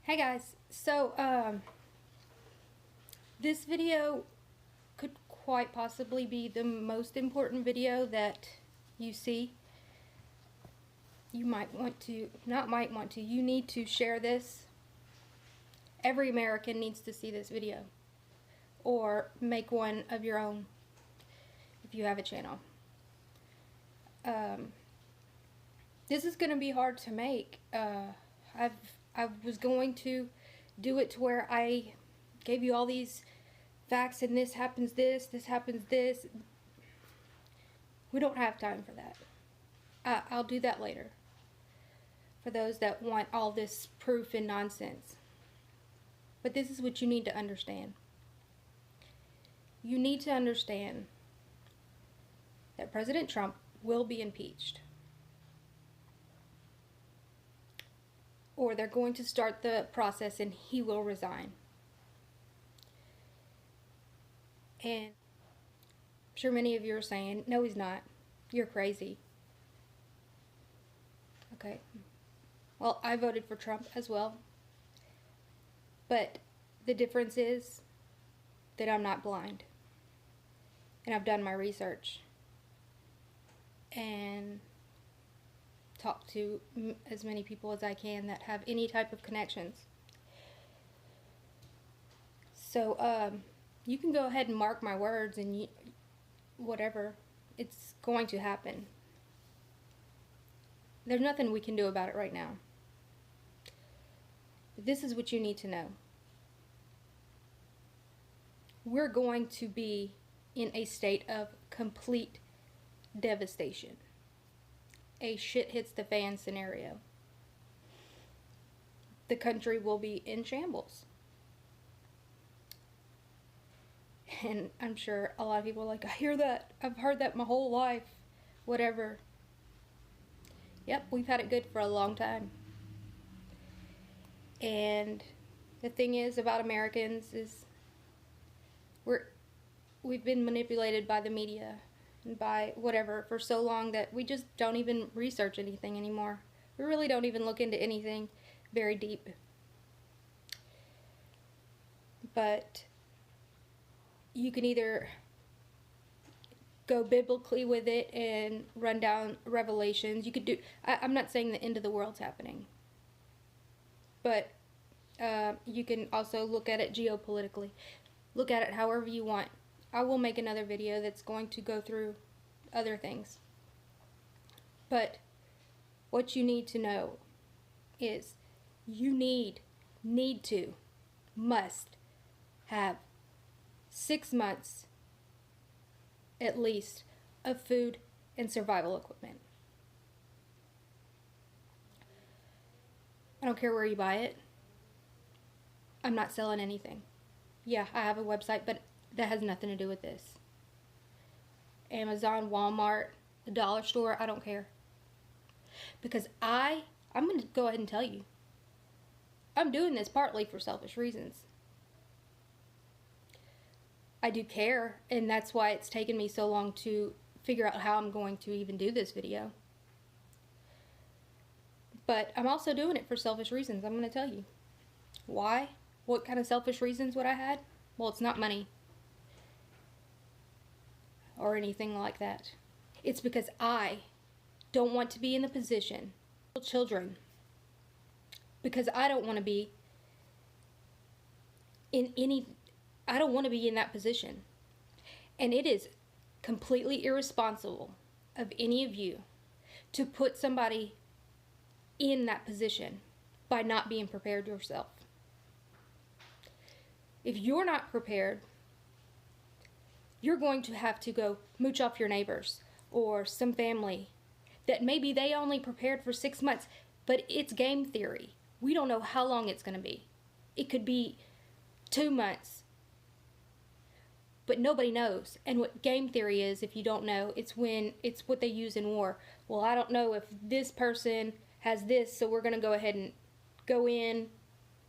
Hey guys, so this video could quite possibly be the most important video that you see. You might want to, not might want to, you need to share this. Every American needs to see this video, or make one of your own if you have a channel. This is going to be hard to make. I was going to do it to where I gave you all these facts and this happens this happens this. We don't have time for that. I'll do that later. For those that want all this proof and nonsense. But this is what you need to understand. You need to understand that President Trump will be impeached. Or they're going to start the process and he will resign. And I'm sure many of you are saying, no, he's not. You're crazy. Okay. Well, I voted for Trump as well. But the difference is that I'm not blind. And I've done my research. And talk to as many people as I can that have any type of connections. So you can go ahead and mark my words and whatever, it's going to happen. There's nothing we can do about it right now. But this is what you need to know. We're going to be in a state of complete devastation. A shit hits the fan scenario. The country will be in shambles. And I'm sure a lot of people are like, I hear that. I've heard that my whole life. Whatever. Yep, we've had it good for a long time. And the thing is about Americans is we've been manipulated by the media and by whatever for so long that we just don't even research anything anymore. We really don't even look into anything very deep. But you can either go biblically with it and run down Revelations. You could do, I'm not saying the end of the world's happening. But you can also look at it geopolitically. Look at it however you want. I will make another video that's going to go through other things. But what you need to know is you must have 6 months at least of food and survival equipment. I don't care where you buy it. I'm not selling anything. Yeah, I have a website, but that has nothing to do with this. Amazon, Walmart, the dollar store, I don't care. Because I'm going to go ahead and tell you. I'm doing this partly for selfish reasons. I do care, and that's why it's taken me so long to figure out how I'm going to even do this video. But I'm also doing it for selfish reasons. I'm going to tell you. Why? What kind of selfish reasons would I have? Well, it's not money or anything like that. It's because I don't want to be in the position of children. Because I don't want to be I don't want to be in that position. And it is completely irresponsible of any of you to put somebody in that position by not being prepared yourself. If you're not prepared, you're going to have to go mooch off your neighbors or some family that maybe they only prepared for 6 months, but it's game theory. We don't know how long it's going to be. It could be 2 months, but nobody knows. And what game theory is, if you don't know, it's what they use in war. Well, I don't know if this person has this, so we're going to go ahead and go in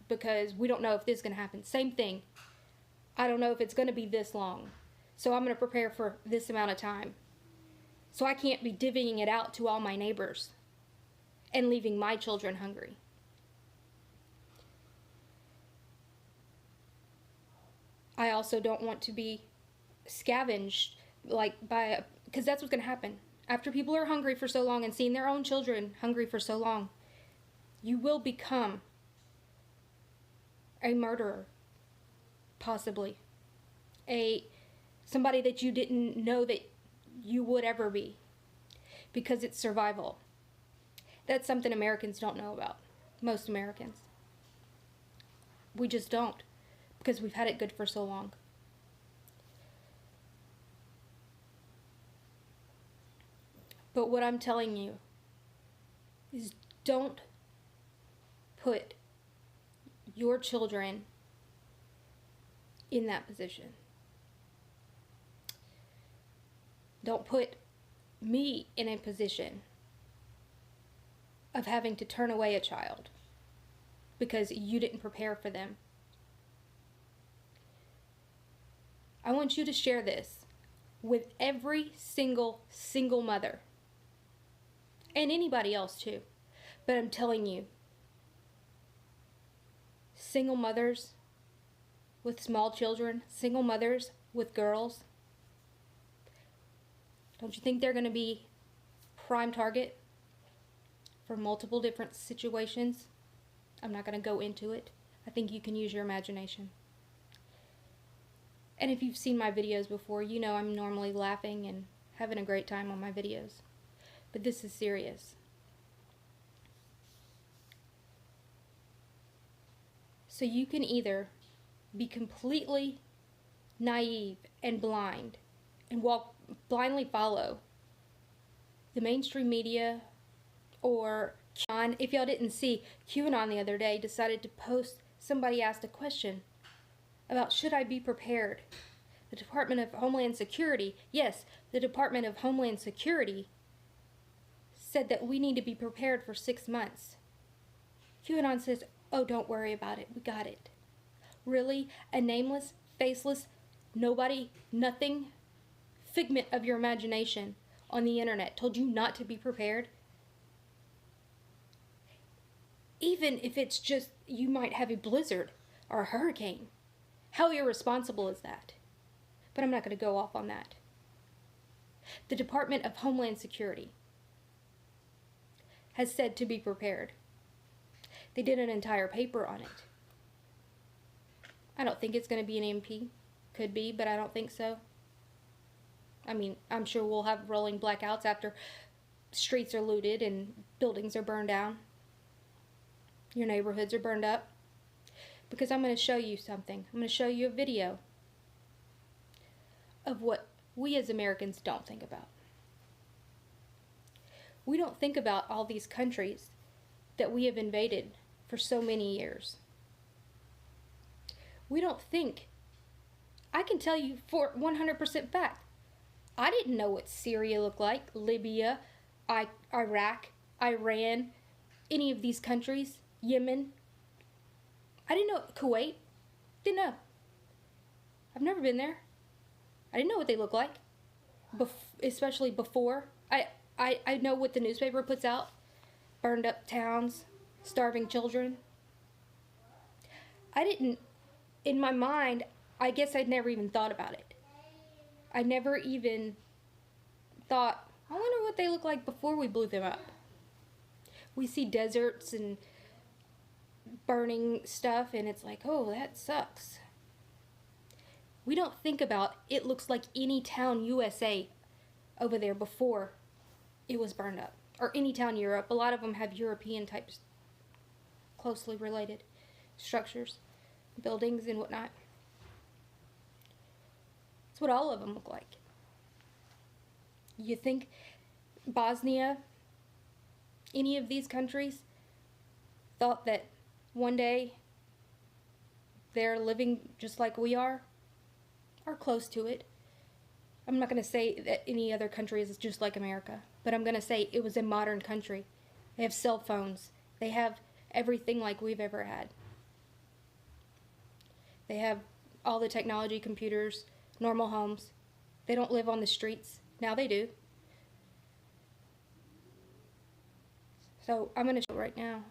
because we don't know if this is going to happen. Same thing. I don't know if it's going to be this long, so I'm going to prepare for this amount of time. So I can't be divvying it out to all my neighbors and leaving my children hungry. I also don't want to be scavenged, because that's what's going to happen. After people are hungry for so long and seeing their own children hungry for so long, you will become a murderer, possibly. Somebody that you didn't know that you would ever be, because it's survival. That's something Americans don't know about. Most Americans. We just don't, because we've had it good for so long. But what I'm telling you is, don't put your children in that position. Don't put me in a position of having to turn away a child because you didn't prepare for them. I want you to share this with every single mother, and anybody else too. But I'm telling you, single mothers with small children, single mothers with girls, don't you think they're going to be prime target for multiple different situations? I'm not going to go into it. I think you can use your imagination. And if you've seen my videos before, you know I'm normally laughing and having a great time on my videos. But this is serious. So you can either be completely naive and blind and blindly follow the mainstream media, or QAnon. If y'all didn't see, QAnon the other day decided to post, somebody asked a question about, should I be prepared? The Department of Homeland Security, yes, the Department of Homeland Security said that we need to be prepared for 6 months. QAnon says, oh, don't worry about it, we got it. Really? A nameless, faceless, nobody, nothing, figment of your imagination on the internet told you not to be prepared? Even if it's just you might have a blizzard or a hurricane. How irresponsible is that? But I'm not going to go off on that. The Department of Homeland Security has said to be prepared. They did an entire paper on it. I don't think it's going to be an MP. Could be, but I don't think so. I mean, I'm sure we'll have rolling blackouts after streets are looted and buildings are burned down. Your neighborhoods are burned up. Because I'm going to show you something. I'm going to show you a video of what we as Americans don't think about. We don't think about all these countries that we have invaded for so many years. We don't think. I can tell you for 100% fact, I didn't know what Syria looked like, Libya, Iraq, Iran, any of these countries, Yemen. I didn't know Kuwait. Didn't know. I've never been there. I didn't know what they look like, especially before. I know what the newspaper puts out. Burned up towns, starving children. I didn't, in my mind, I guess I'd never even thought about it. I never even thought, I wonder what they look like before we blew them up. We see deserts and burning stuff, and it's like, oh, that sucks. We don't think about it looks like any town USA over there before it was burned up. Or any town Europe. A lot of them have European types, closely related structures, buildings and whatnot. That's what all of them look like. You think Bosnia, any of these countries, thought that one day they're living just like we are, or close to it. I'm not going to say that any other country is just like America, but I'm going to say it was a modern country. They have cell phones. They have everything like we've ever had. They have all the technology, computers, normal homes. They don't live on the streets. Now they do. So I'm going to show right now.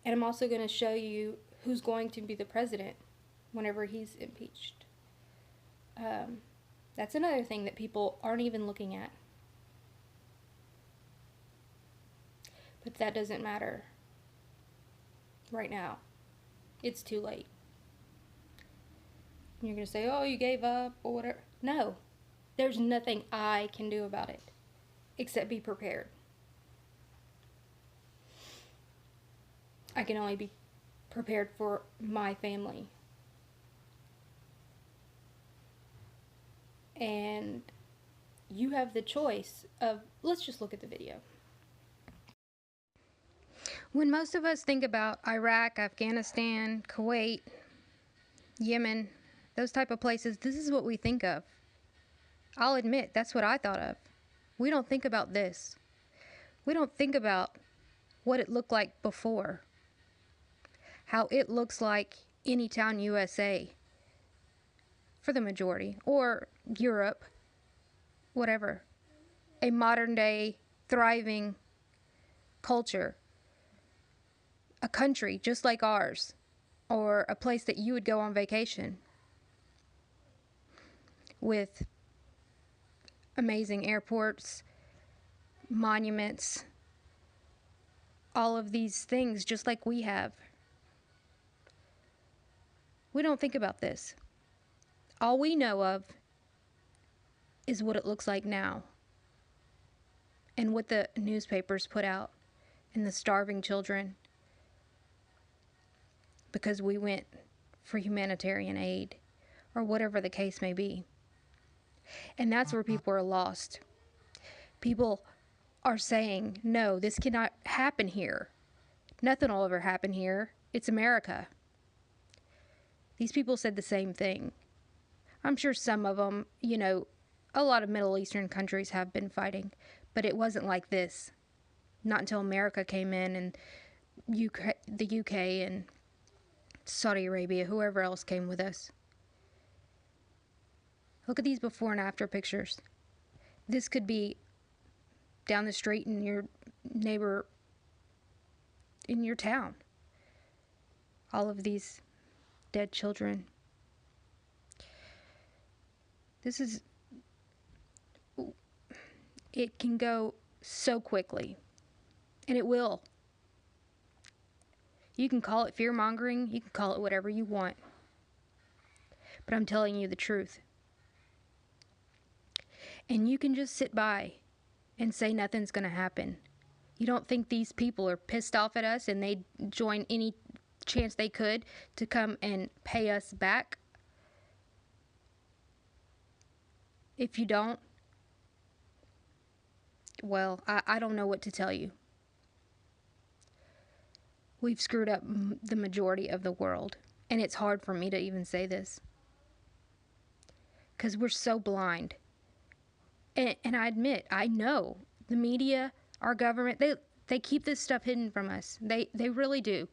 And I'm also going to show you who's going to be the president whenever he's impeached. That's another thing that people aren't even looking at. But that doesn't matter right now. It's too late. You're going to say, oh, you gave up or whatever. No, there's nothing I can do about it except be prepared. I can only be prepared for my family. And you have the choice of, let's just look at the video. When most of us think about Iraq, Afghanistan, Kuwait, Yemen, those type of places, this is what we think of. I'll admit, that's what I thought of. We don't think about this. We don't think about what it looked like before. How it looks like Anytown, USA, for the majority, or Europe, whatever. A modern day, thriving culture. A country just like ours, or a place that you would go on vacation with amazing airports, monuments, all of these things just like we have. We don't think about this. All we know of is what it looks like now and what the newspapers put out and the starving children because we went for humanitarian aid or whatever the case may be. And that's where people are lost. People are saying, no, this cannot happen here. Nothing will ever happen here. It's America. These people said the same thing. I'm sure some of them, a lot of Middle Eastern countries have been fighting, but it wasn't like this. Not until America came in and the UK and Saudi Arabia, whoever else came with us. Look at these before and after pictures. This could be down the street in your neighbor, in your town. All of these dead children. It can go so quickly. And it will. You can call it fear-mongering. You can call it whatever you want. But I'm telling you the truth. And you can just sit by and say nothing's going to happen. You don't think these people are pissed off at us and they'd join any chance they could to come and pay us back? If you don't, well, I don't know what to tell you. We've screwed up the majority of the world. And it's hard for me to even say this. Because we're so blind. And I admit, I know the media, our government, they keep this stuff hidden from us. They really do.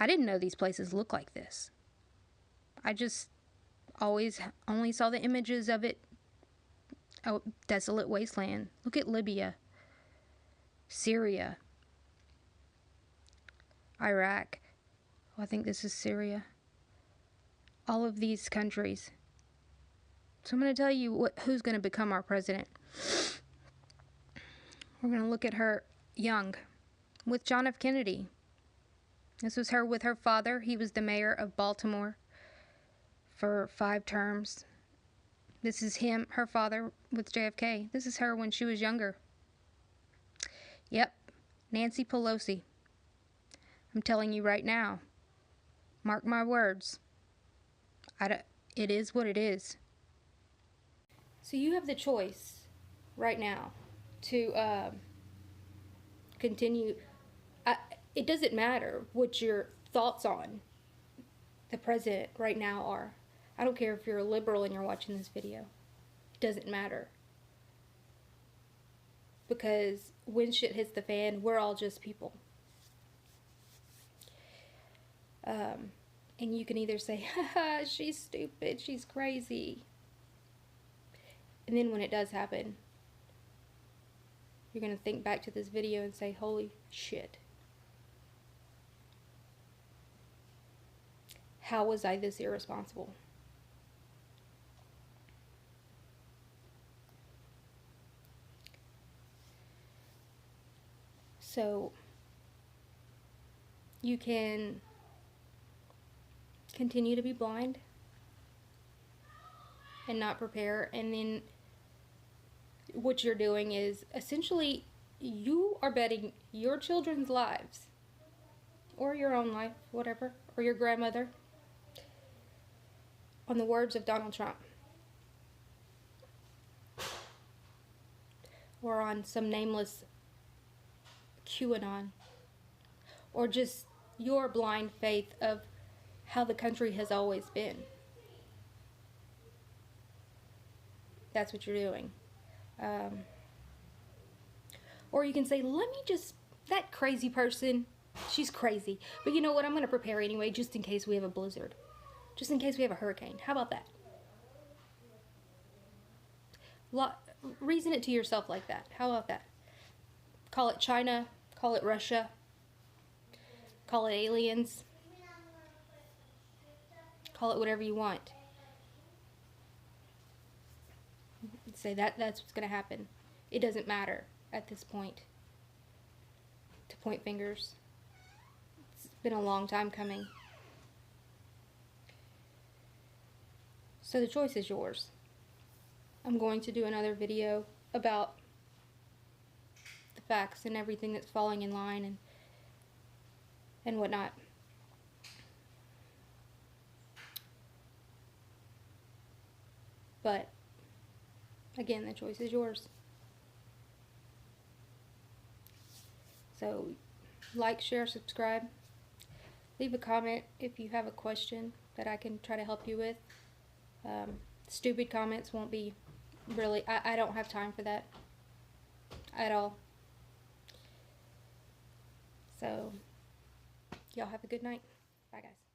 I didn't know these places look like this. I just always only saw the images of it. Oh, desolate wasteland. Look at Libya, Syria, Iraq. Oh, I think this is Syria. All of these countries. So I'm going to tell you who's going to become our president. We're going to look at her young with John F. Kennedy. This was her with her father. He was the mayor of Baltimore for 5 terms. This is her father with JFK. This is her when she was younger. Yep, Nancy Pelosi. I'm telling you right now. Mark my words. It is what it is. So you have the choice right now to continue. It doesn't matter what your thoughts on the president right now are. I don't care if you're a liberal and you're watching this video. It doesn't matter. Because when shit hits the fan, we're all just people. And you can either say, haha, she's stupid, she's crazy. And then when it does happen, you're going to think back to this video and say, holy shit. how was I this irresponsible? So you can continue to be blind and not prepare, and then what you're doing is essentially you are betting your children's lives, or your own life, whatever, or your grandmother, on the words of Donald Trump, or on some nameless QAnon, or just your blind faith of how the country has always been. That's what you're doing. Or you can say, let me just, that crazy person, she's crazy. But you know what? I'm going to prepare anyway, just in case we have a blizzard. Just in case we have a hurricane. How about that? Reason it to yourself like that. How about that? Call it China. Call it Russia. Call it aliens. Call it whatever you want. Say that's what's going to happen. It doesn't matter at this point to point fingers. It's been a long time coming. So the choice is yours. I'm going to do another video about the facts and everything that's falling in line and whatnot. But again, the choice is yours. So like, share, subscribe. Leave a comment if you have a question that I can try to help you with. Stupid comments won't be really, I don't have time for that at all. So y'all have a good night. Bye guys.